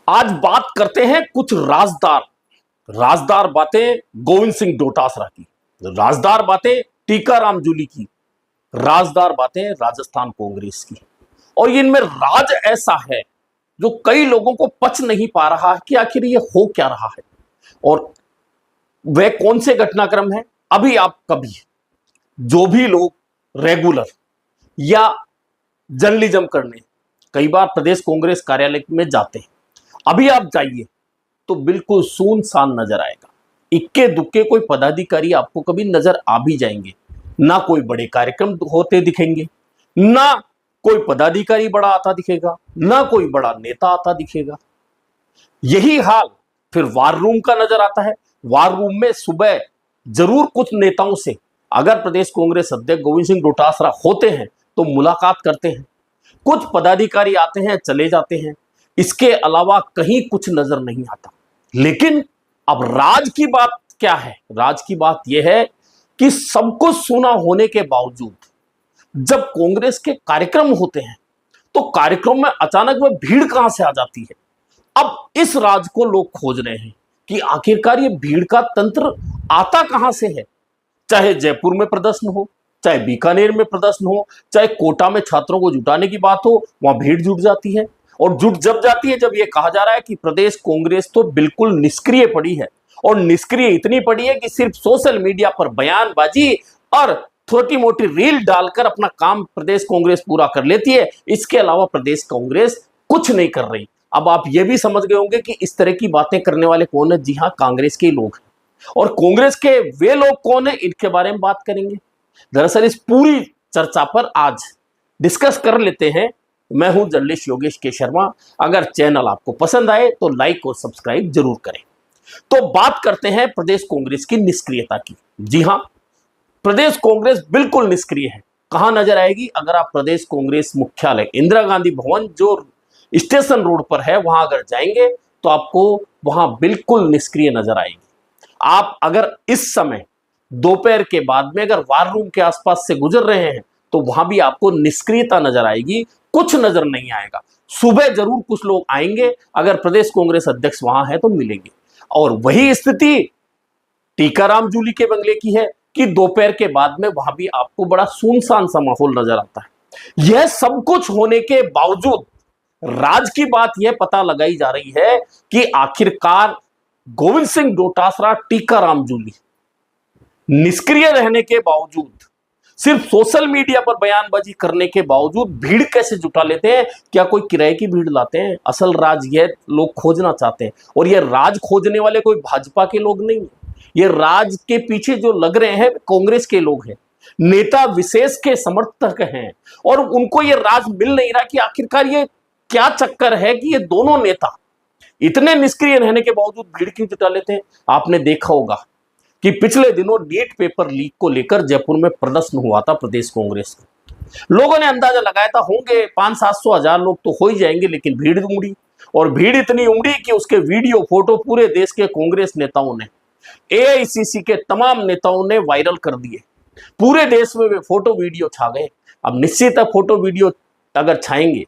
आज बात करते हैं कुछ राजदार राजदार बातें गोविंद सिंह डोटासरा की, राजदार बातें टीकाराम जूली की, राजदार बातें राजस्थान कांग्रेस की। और इनमें राज ऐसा है जो कई लोगों को पच नहीं पा रहा है कि आखिर ये हो क्या रहा है और वह कौन से घटनाक्रम है। अभी आप कभी जो भी लोग रेगुलर या जर्नलिज्म करने कई बार प्रदेश कांग्रेस कार्यालय में जाते हैं, अभी आप जाइए तो बिल्कुल सुनसान नजर आएगा। इक्के दुक्के कोई पदाधिकारी आपको कभी नजर आ भी जाएंगे, ना कोई बड़े कार्यक्रम होते दिखेंगे, ना कोई पदाधिकारी बड़ा आता दिखेगा, ना कोई बड़ा नेता आता दिखेगा। यही हाल फिर वार रूम का नजर आता है। वार रूम में सुबह जरूर कुछ नेताओं से अगर प्रदेश कांग्रेस अध्यक्ष गोविंद सिंह डोटासरा होते हैं तो मुलाकात करते हैं, कुछ पदाधिकारी आते हैं चले जाते हैं, इसके अलावा कहीं कुछ नजर नहीं आता। लेकिन अब राज की बात क्या है? राज की बात यह है कि सब कुछ सुना होने के बावजूद जब कांग्रेस के कार्यक्रम होते हैं तो कार्यक्रम में अचानक में भीड़ कहां से आ जाती है। अब इस राज को लोग खोज रहे हैं कि आखिरकार ये भीड़ का तंत्र आता कहां से है। चाहे जयपुर में प्रदर्शन हो, चाहे बीकानेर में प्रदर्शन हो, चाहे कोटा में छात्रों को जुटाने की बात हो, वहां भीड़ जुट जाती है। और जुट जब जाती है जब यह कहा जा रहा है कि प्रदेश कांग्रेस तो बिल्कुल निष्क्रिय पड़ी है, और निष्क्रिय इतनी पड़ी है कि सिर्फ सोशल मीडिया पर बयानबाजी और छोटी मोटी रील डालकर अपना काम प्रदेश कांग्रेस पूरा कर लेती है। इसके अलावा प्रदेश कांग्रेस कुछ नहीं कर रही। अब आप ये भी समझ गए होंगे कि इस तरह की बातें करने वाले कौन है। जी हां, कांग्रेस के लोग हैं। और कांग्रेस के वे लोग कौन है, इनके बारे में बात करेंगे। दरअसल इस पूरी चर्चा पर आज डिस्कस कर लेते हैं। मैं हूं जर्नलिस्ट योगेश के शर्मा। अगर चैनल आपको पसंद आए तो लाइक और सब्सक्राइब जरूर करें। तो बात करते हैं प्रदेश कांग्रेस की निष्क्रियता की। जी हां, प्रदेश कांग्रेस बिल्कुल निष्क्रिय है। कहां नजर आएगी? अगर आप प्रदेश कांग्रेस मुख्यालय इंदिरा गांधी भवन जो स्टेशन रोड पर है वहां अगर जाएंगे तो आपको वहां बिल्कुल निष्क्रिय नजर आएगी। आप अगर इस समय दोपहर के बाद में अगर वार रूम के आसपास से गुजर रहे हैं तो वहां भी आपको निष्क्रियता नजर आएगी, कुछ नजर नहीं आएगा। सुबह जरूर कुछ लोग आएंगे, अगर प्रदेश कांग्रेस अध्यक्ष वहां है तो मिलेंगे। और वही स्थिति टीकाराम जूली के बंगले की है कि दोपहर के बाद में वहां भी आपको बड़ा सुनसान सा माहौल नजर आता है। यह सब कुछ होने के बावजूद राज की बात यह पता लगाई जा रही है कि आखिरकार गोविंद सिंह डोटासरा, टीकाराम जूली निष्क्रिय रहने के बावजूद, सिर्फ सोशल मीडिया पर बयानबाजी करने के बावजूद भीड़ कैसे जुटा लेते हैं। क्या कोई किराए की भीड़ लाते हैं? असल राज यह लोग खोजना चाहते हैं। और यह राज खोजने वाले कोई भाजपा के लोग नहीं है। ये राज के पीछे जो लग रहे हैं कांग्रेस के लोग हैं, नेता विशेष के समर्थक हैं। और उनको ये राज मिल नहीं रहा कि आखिरकार ये क्या चक्कर है कि ये दोनों नेता इतने निष्क्रिय रहने के बावजूद भीड़ क्यों जुटा लेते हैं। आपने देखा होगा कि पिछले दिनों नीट पेपर लीक को लेकर जयपुर में प्रदर्शन हुआ था प्रदेश कांग्रेस का। लोगों ने अंदाजा लगाया था होंगे 500-700 हजार लोग तो हो ही जाएंगे, लेकिन भीड़ उमड़ी। और भीड़ इतनी उमड़ी कि उसके वीडियो फोटो पूरे देश के कांग्रेस नेताओं ने, एआईसीसी के तमाम नेताओं ने वायरल कर दिए। पूरे देश में वे फोटो वीडियो छा गए। अब निश्चित है फोटो वीडियो अगर छाएंगे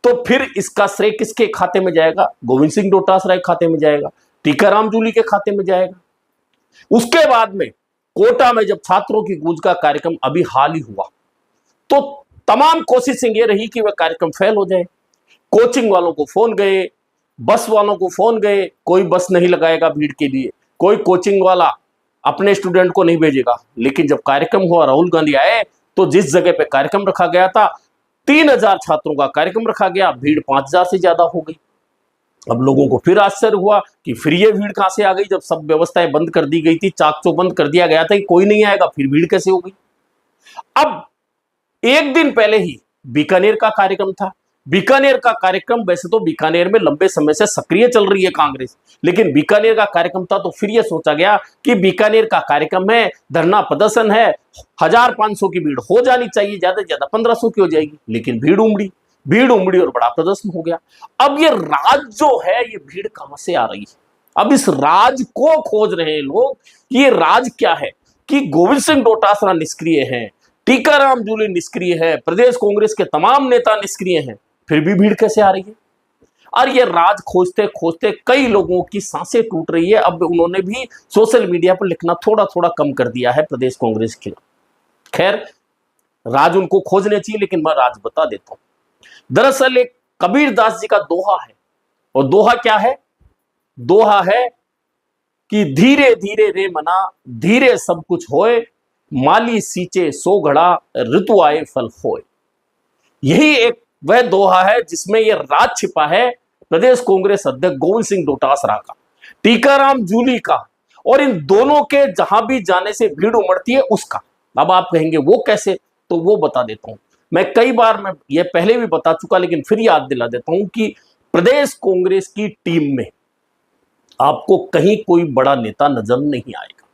तो फिर इसका श्रेय किसके खाते में जाएगा? गोविंद सिंह डोटासरा के खाते में जाएगा, टीकाराम जूली के खाते में जाएगा। उसके बाद में कोटा में जब छात्रों की गूंज का कार्यक्रम अभी हाल ही हुआ तो तमाम कोशिशें ये रही कि वह कार्यक्रम फेल हो जाए। कोचिंग वालों को फोन गए, बस वालों को फोन गए, कोई बस नहीं लगाएगा भीड़ के लिए, कोई कोचिंग वाला अपने स्टूडेंट को नहीं भेजेगा। लेकिन जब कार्यक्रम हुआ, राहुल गांधी आए, तो जिस जगह पे कार्यक्रम रखा गया था 3000 छात्रों का कार्यक्रम रखा गया, भीड़ 5000 से ज्यादा हो गई। अब लोगों को फिर आश्चर्य हुआ कि फिर ये भीड़ कहां से आ गई, जब सब व्यवस्थाएं बंद कर दी गई थी, चाक चौबंद कर दिया गया था कि कोई नहीं आएगा, फिर भीड़ कैसे हो गई। अब एक दिन पहले ही बीकानेर का कार्यक्रम था। बीकानेर का कार्यक्रम, वैसे तो बीकानेर में लंबे समय से सक्रिय चल रही है कांग्रेस, लेकिन बीकानेर का कार्यक्रम था तो फिर यह सोचा गया कि बीकानेर का कार्यक्रम है, धरना प्रदर्शन है, 1500 की भीड़ हो जानी चाहिए, ज्यादा से ज्यादा 1500 की हो जाएगी। लेकिन भीड़ उमड़ी और बड़ा प्रदर्शन हो गया। अब ये राज जो है, ये भीड़ कहां से आ रही है? अब इस राज को खोज रहे हैं लोग। ये राज क्या है कि गोविंद सिंह डोटासरा निष्क्रिय है, टीकाराम जूली निष्क्रिय है, प्रदेश कांग्रेस के तमाम नेता निष्क्रिय हैं, फिर भी भीड़ कैसे आ रही है? और ये राज खोजते खोजते कई लोगों की सांसें टूट रही है। अब उन्होंने भी सोशल मीडिया पर लिखना थोड़ा थोड़ा कम कर दिया है प्रदेश कांग्रेस के खिलाफ। खैर, राज उनको खोजने चाहिए, लेकिन मैं राज बता देता हूं। दरअसल एक कबीर दास जी का दोहा है, और दोहा क्या है? दोहा है कि धीरे धीरे रे मना, धीरे सब कुछ होए, माली सींचे सो घड़ा, ऋतु आए फल होए। यही एक वह दोहा है जिसमें यह राज छिपा है प्रदेश कांग्रेस अध्यक्ष गोविंद सिंह डोटासरा का, टीकाराम जूली का, और इन दोनों के जहां भी जाने से भीड़ उमड़ती है उसका। अब आप कहेंगे वो कैसे, तो वो बता देता हूं। मैं कई बार मैं ये पहले भी बता चुका, लेकिन फिर याद दिला देता हूं कि प्रदेश कांग्रेस की टीम में आपको कहीं कोई बड़ा नेता नजर नहीं आएगा,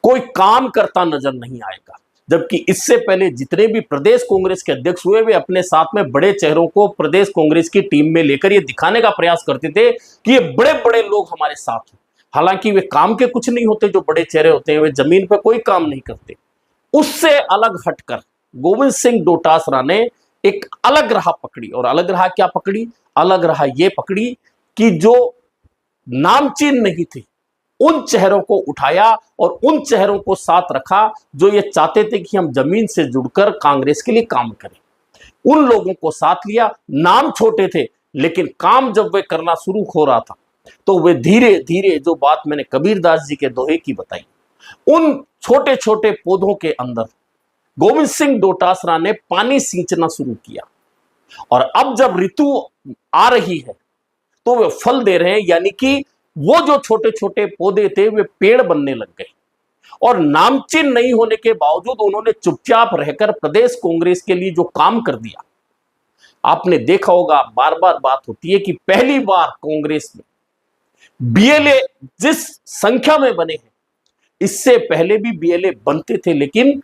कोई काम करता नजर नहीं आएगा। जबकि इससे पहले जितने भी प्रदेश कांग्रेस के अध्यक्ष हुए, वे अपने साथ में बड़े चेहरों को प्रदेश कांग्रेस की टीम में लेकर ये दिखाने का प्रयास करते थे कि ये बड़े बड़े लोग हमारे साथ हैं। हालांकि वे काम के कुछ नहीं होते, जो बड़े चेहरे होते हैं वे जमीन पर कोई काम नहीं करते। उससे अलग हटकर गोविंद सिंह डोटासरा ने एक अलग राह पकड़ी, और अलग राह क्या पकड़ी? अलग राह ये पकड़ी कि जो नामचीन नहीं थे उन चेहरों को उठाया और उन चेहरों को साथ रखा जो ये चाहते थे कि हम जमीन से जुड़कर कांग्रेस के लिए काम करें। उन लोगों को साथ लिया। नाम छोटे थे, लेकिन काम जब वे करना शुरू हो रहा था तो वे धीरे धीरे, जो बात मैंने कबीरदास जी के दोहे की बताई, उन छोटे छोटे पौधों के अंदर गोविंद सिंह डोटासरा ने पानी सींचना शुरू किया। और अब जब ऋतु आ रही है तो वे फल दे रहे हैं, यानी कि वो जो छोटे छोटे पौधे थे वे पेड़ बनने लग गए। और नामचीन नहीं होने के बावजूद उन्होंने चुपचाप रहकर प्रदेश कांग्रेस के लिए जो काम कर दिया। आपने देखा होगा, बार बार बात होती है कि पहली बार कांग्रेस में बीएलए जिस संख्या में बने हैं, इससे पहले भी बीएलए बनते थे लेकिन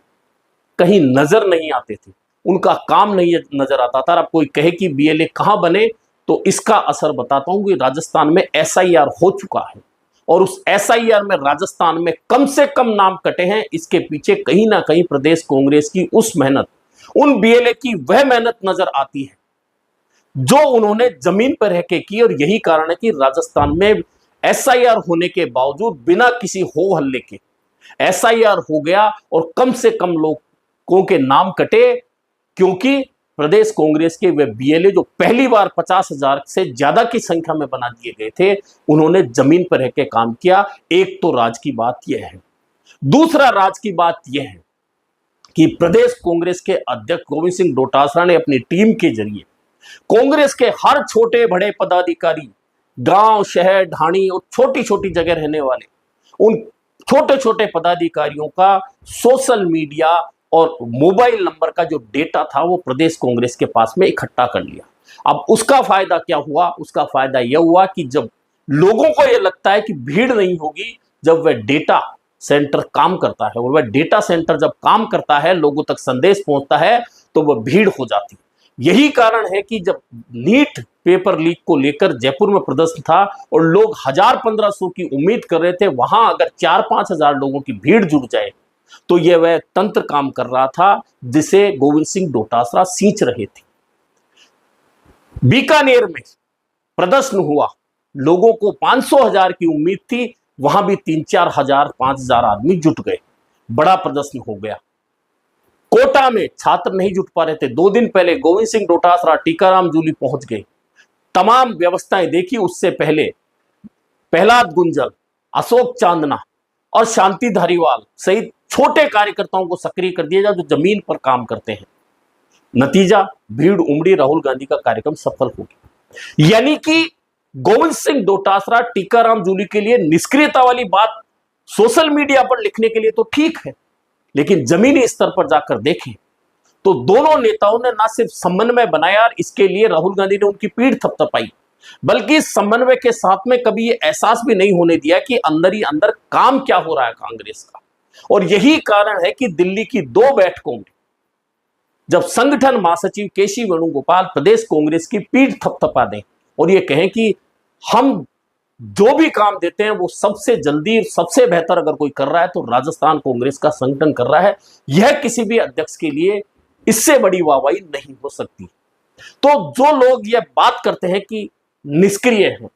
कहीं नजर नहीं आते थे, उनका काम नहीं नजर आता था। अब कोई कहे कि बीएलए कहां बने, तो इसका असर बताता हूं कि राजस्थान में एसआईआर हो चुका है, और उस एसआईआर में राजस्थान में कम से कम नाम कटे हैं। इसके पीछे कहीं ना कहीं प्रदेश कांग्रेस की उस मेहनत, उन बीएलए की वह मेहनत नजर आती है जो उन्होंने जमीन पर रह के की। और यही कारण है कि राजस्थान में एसआईआर होने के बावजूद बिना किसी हो हल्ले के एसआईआर हो गया और कम से कम लोगों के नाम कटे, क्योंकि प्रदेश कांग्रेस के वे बीएलए जो पहली बार 50,000 से ज्यादा की संख्या में बना दिए गए थे, उन्होंने जमीन पर रह के काम किया। एक तो राज की बात यह है। दूसरा राज की बात यह है कि प्रदेश कांग्रेस के अध्यक्ष गोविंद सिंह डोटासरा ने अपनी टीम के जरिए कांग्रेस के हर छोटे बड़े पदाधिकारी, गांव शहर ढाणी और छोटी छोटी जगह रहने वाले उन छोटे छोटे पदाधिकारियों का सोशल मीडिया और मोबाइल नंबर का जो डेटा था वो प्रदेश कांग्रेस के पास में इकट्ठा कर लिया। अब उसका फायदा क्या हुआ? उसका फायदा यह हुआ कि जब लोगों को यह लगता है कि भीड़ नहीं होगी, जब वह डेटा सेंटर काम करता है, और वह डेटा सेंटर जब काम करता है, लोगों तक संदेश पहुंचता है, तो वह भीड़ हो जाती है। यही कारण है कि जब नीट पेपर लीक को लेकर जयपुर में प्रदर्शन था और लोग 1000-1500 की उम्मीद कर रहे थे, वहां अगर 4-5 हजार लोगों की भीड़ जुट जाए तो यह वह तंत्र काम कर रहा था जिसे गोविंद सिंह डोटासरा सींच रहे थे। बीकानेर में प्रदर्शन हुआ, लोगों को 500,000 की उम्मीद थी, वहां भी 3-4 हजार 5,000 आदमी जुट गए, बड़ा प्रदर्शन हो गया। कोटा में छात्र नहीं जुट पा रहे थे, 2 दिन पहले गोविंद सिंह डोटासरा, टीकाराम जूली पहुंच गए, तमाम व्यवस्थाएं देखी। उससे पहले प्रहलाद गुंजल, अशोक चांदना और शांति धारीवाल सहित छोटे कार्यकर्ताओं को सक्रिय कर दिया जाए जो जमीन पर काम करते हैं। नतीजा, भीड़ उमड़ी, राहुल गांधी का कार्यक्रम सफल हो गया। यानी कि गोविंद सिंह डोटासरा, टीकाराम जूली के लिए निष्क्रियता वाली बात सोशल मीडिया पर लिखने के लिए तो ठीक है, लेकिन जमीनी स्तर पर जाकर देखें तो दोनों नेताओं ने ना सिर्फ समन्वय बनाया और इसके लिए राहुल गांधी ने उनकी पीठ थपथपाई, बल्कि समन्वय के साथ में कभी ये एहसास भी नहीं होने दिया कि अंदर ही अंदर काम क्या हो रहा है कांग्रेस का। और यही कारण है कि दिल्ली की 2 बैठकों में जब संगठन महासचिव केसी वेणुगोपाल प्रदेश कांग्रेस की पीठ थपथपा दें और ये कहें कि हम जो भी काम देते हैं वो सबसे जल्दी, सबसे बेहतर अगर कोई कर रहा है तो राजस्थान कांग्रेस का संगठन कर रहा है, यह किसी भी अध्यक्ष के लिए इससे बड़ी वाहवाही नहीं हो सकती। तो जो लोग यह बात करते हैं कि निष्क्रिय हैं,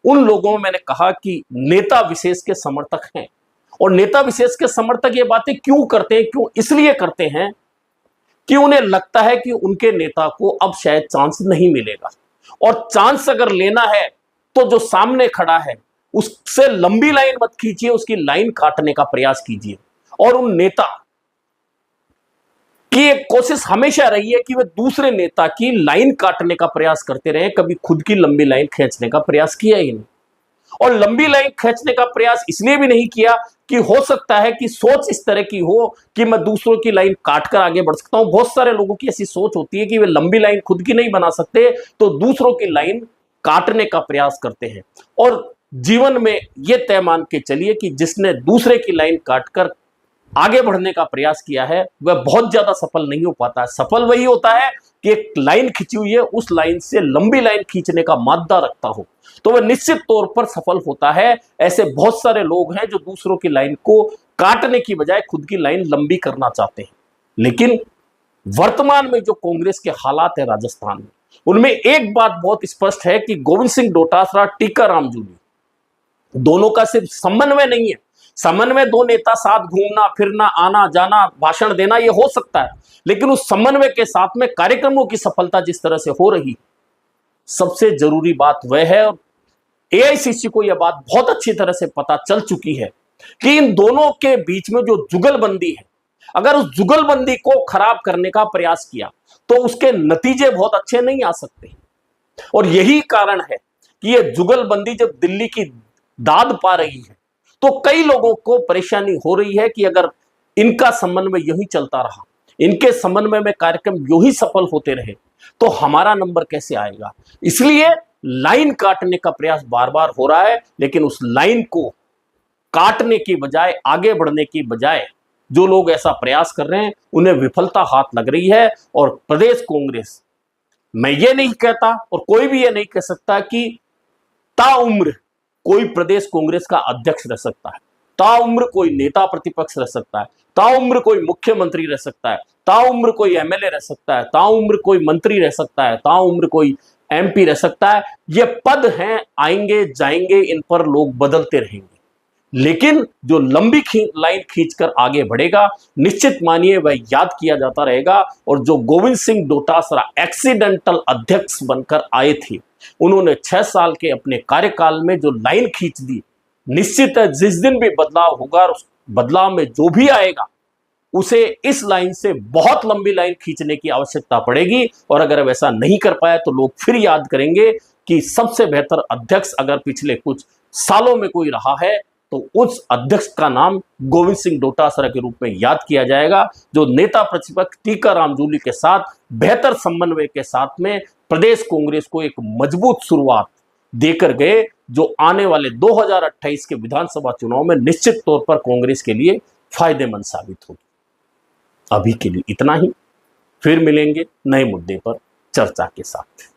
उन लोगों में मैंने कहा कि नेता विशेष के समर्थक हैं। और नेता विशेष के समर्थक ये बातें क्यों करते हैं? क्यों? इसलिए करते हैं कि उन्हें लगता है कि उनके नेता को अब शायद चांस नहीं मिलेगा, और चांस अगर लेना है तो जो सामने खड़ा है उससे लंबी लाइन मत खींचिए, उसकी लाइन काटने का प्रयास कीजिए। और उन नेता की एक कोशिश हमेशा रही है कि वे दूसरे नेता की लाइन काटने का प्रयास करते रहे, कभी खुद की लंबी लाइन खींचने का प्रयास किया ही नहीं। और लंबी लाइन खींचने का प्रयास इसलिए भी नहीं किया कि हो सकता है कि सोच इस तरह की हो कि मैं दूसरों की लाइन काटकर आगे बढ़ सकता हूं। बहुत सारे लोगों की ऐसी सोच होती है कि वे लंबी लाइन खुद की नहीं बना सकते तो दूसरों की लाइन काटने का प्रयास करते हैं। और जीवन में यह तय मान के चलिए कि जिसने दूसरे की लाइन काटकर आगे बढ़ने का प्रयास किया है वह बहुत ज्यादा सफल नहीं हो पाता है। सफल वही होता है कि एक लाइन खींची हुई है, उस लाइन से लंबी लाइन खींचने का मादा रखता हो, तो वह निश्चित तौर पर सफल होता है। ऐसे बहुत सारे लोग हैं जो दूसरों की लाइन को काटने की बजाय खुद की लाइन लंबी करना चाहते हैं। लेकिन वर्तमान में जो कांग्रेस के हालात है राजस्थान में, उनमें एक बात बहुत स्पष्ट है कि गोविंद सिंह डोटासरा, टीकाराम जूली, दोनों का सिर्फ समन्वय नहीं है। समन्वय दो नेता साथ घूमना फिरना, आना जाना, भाषण देना, यह हो सकता है, लेकिन उस समन्वय के साथ में कार्यक्रमों की सफलता जिस तरह से हो रही, सबसे जरूरी बात वह है, और एआईसीसी को यह बात बहुत अच्छी तरह से पता चल चुकी है कि इन दोनों के बीच में जो जुगलबंदी है, अगर उस जुगलबंदी को खराब करने का प्रयास किया तो उसके नतीजे बहुत अच्छे नहीं आ सकते। और यही कारण है कि यह जुगलबंदी जब दिल्ली की दाद पा रही है तो कई लोगों को परेशानी हो रही है कि अगर इनका समन्वय यही चलता रहा, इनके समन्वय में कार्यक्रम यूं ही सफल होते रहे, तो हमारा नंबर कैसे आएगा। इसलिए लाइन काटने का प्रयास बार बार हो रहा है, लेकिन उस लाइन को काटने की बजाय, आगे बढ़ने की बजाय जो लोग ऐसा प्रयास कर रहे हैं उन्हें विफलता हाथ लग रही है। और प्रदेश कांग्रेस, मैं ये नहीं कहता और कोई भी ये नहीं कह सकता कि ताउम्र कोई प्रदेश कांग्रेस का अध्यक्ष रह सकता है, ताउम्र कोई नेता प्रतिपक्ष रह सकता है, ताउम्र कोई मुख्यमंत्री रह सकता है, ताउम्र कोई एमएलए रह सकता है, ताउम्र कोई मंत्री रह सकता है, ताउम्र कोई एमपी रह सकता है। ये पद हैं, आएंगे जाएंगे, इन पर लोग बदलते रहेंगे, लेकिन जो लंबी लाइन खींचकर आगे बढ़ेगा, निश्चित मानिए वह याद किया जाता रहेगा। और जो गोविंद सिंह डोटासरा एक्सीडेंटल अध्यक्ष बनकर आए थे, उन्होंने 6 साल के अपने कार्यकाल में जो लाइन खींच दी, निश्चित है जिस दिन भी बदलाव होगा, उस बदलाव में जो भी आएगा उसे इस लाइन से बहुत लंबी लाइन खींचने की आवश्यकता पड़ेगी। और अगर वैसा नहीं कर पाया तो लोग फिर याद करेंगे कि सबसे बेहतर अध्यक्ष अगर पिछले कुछ सालों में कोई रहा है तो उस अध्यक्ष का नाम गोविंद सिंह डोटासरा के रूप में याद किया जाएगा, जो नेता प्रतिपक्ष टीकाराम जूली के साथ बेहतर समन्वय के साथ में प्रदेश कांग्रेस को एक मजबूत शुरुआत देकर गए, जो आने वाले 2028 के विधानसभा चुनाव में निश्चित तौर पर कांग्रेस के लिए फायदेमंद साबित होगी। अभी के लिए इतना ही, फिर मिलेंगे नए मुद्दे पर चर्चा के साथ।